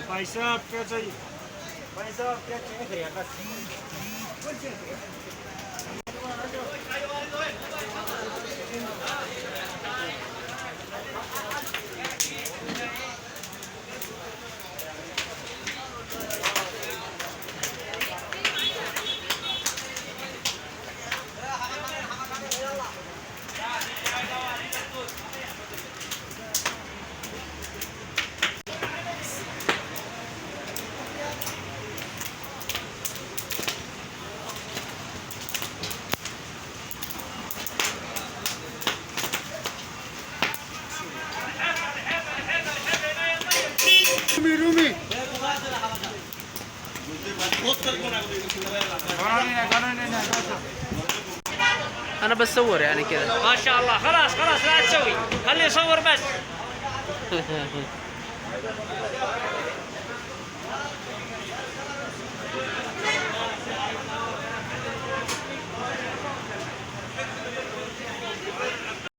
भाई साहब क्या चाहिए? भाई साहब क्या चाहिए? रूमी انا بصور يعني كذا. ما شاء الله. خلاص خلاص لا تسوي، خليه يصور بس.